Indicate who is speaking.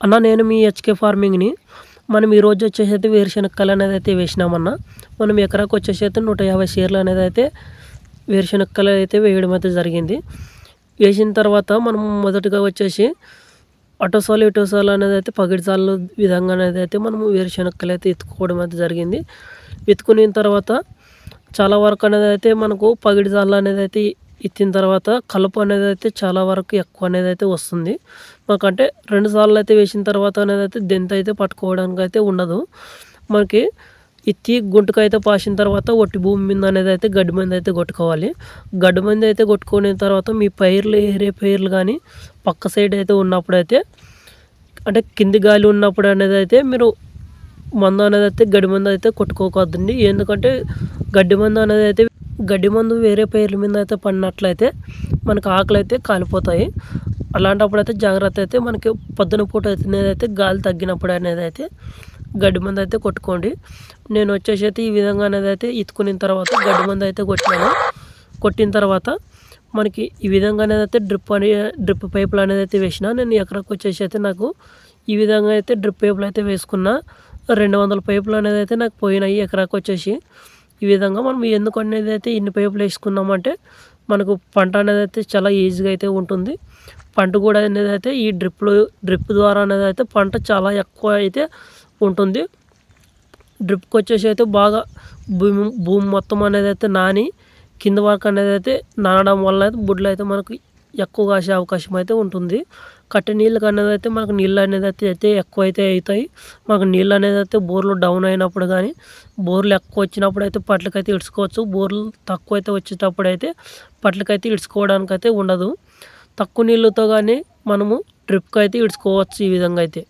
Speaker 1: అన్న నేను మీ హెచ్కే ఫార్మింగ్‌ని. మనం ఈరోజు వచ్చేసైతే వేరుశనక్కాయలు అనేది అయితే వేసినామన్న. మనం ఎకరాకు వచ్చేసైతే 150 షేర్లు అనేది అయితే వేరుశనక్కాయలు అయితే వేయడం అయితే జరిగింది. వేసిన తర్వాత మనం మొదటగా వచ్చేసి అటోసాలు, ఇటోసాలు అనేది అయితే పగిడిసాలు విధంగా అనేది అయితే మనము వేరుశనక్కాయలు అయితే ఎత్తుకోవడం అయితే జరిగింది. ఎత్తుకున్న తర్వాత చాలా వరకు అనేది అయితే మనకు పగిడిసాలు అనేది అయితే ఎత్తిన తర్వాత కలుపు అనేది అయితే చాలా వరకు ఎక్కువ అనేది అయితే వస్తుంది. మాకంటే 2 సార్లు అయితే వేసిన తర్వాత అనేది అయితే దెంత అయితే పట్టుకోవడానికి అయితే ఉండదు. మనకి ఎత్తి గుంటకైతే పాసిన తర్వాత ఒట్టి భూమి మీద అనేది అయితే గడ్డి మందు అయితే కొట్టుకోవాలి. గడ్డి మందు అయితే కొట్టుకున్న తర్వాత మీ పైర్లు ఏరే పైర్లు కానీ పక్క సైడ్ అయితే ఉన్నప్పుడైతే అంటే కింది గాలి ఉన్నప్పుడు అనేది అయితే మీరు మందు అనేది అయితే గడ్డి మందు అయితే కొట్టుకోవద్దండి. ఎందుకంటే గడ్డి మందు వేరే పైర్ల మీద అయితే పడినట్లయితే మనకు ఆకులు అయితే కాలిపోతాయి. అలాంటప్పుడు అయితే జాగ్రత్త అయితే మనకి పొద్దున పూట అయితే గాలి తగ్గినప్పుడు అనేది అయితే గడ్డి మందు అయితే కొట్టుకోండి. నేను వచ్చేసి అయితే ఈ విధంగా అనేది అయితే ఎత్తుకున్న తర్వాత గడ్డి మందు అయితే కొట్టినాను. కొట్టిన తర్వాత మనకి ఈ విధంగా అనేది అయితే డ్రిప్ పైపులు అనేది అయితే వేసిన. నేను ఎకరాకు వచ్చేసి అయితే నాకు ఈ విధంగా అయితే డ్రిప్ పైపులు అయితే వేసుకున్న. 200 పైపులు అనేది అయితే నాకు పోయినాయి ఎకరాకు వచ్చేసి. ఈ విధంగా మనం ఎందుకు అనేది అయితే ఇన్ని పైపులు వేసుకున్నామంటే మనకు పంట అనేది అయితే చాలా ఈజీగా అయితే ఉంటుంది. పంట కూడా అనేది అయితే ఈ డ్రిప్ ద్వారా అనేది అయితే పంట చాలా ఎక్కువ అయితే ఉంటుంది. డ్రిప్కి వచ్చేసి అయితే బాగా భూమి మొత్తం అనేది అయితే నాని కింద వరకు అనేది అయితే నానడం వల్ల అయితే బుడ్లు అయితే మనకు ఎక్కువ కాసే అవకాశం అయితే ఉంటుంది. కట్టే నీళ్ళకి అనేది అయితే మనకు నీళ్ళు అనేది అయితే ఎక్కువ అయితే అవుతాయి. మనకు నీళ్ళు అనేది అయితే బోర్లు డౌన్ అయినప్పుడు కానీ బోర్లు ఎక్కువ వచ్చినప్పుడు అయితే పట్లకైతే ఇడుచుకోవచ్చు. బోర్లు తక్కువ అయితే వచ్చేటప్పుడు అయితే పట్లకైతే ఇడుచుకోవడానికి అయితే ఉండదు. తక్కువ నీళ్ళతో కానీ మనము డ్రిప్కి అయితే ఇడుచుకోవచ్చు ఈ విధంగా అయితే.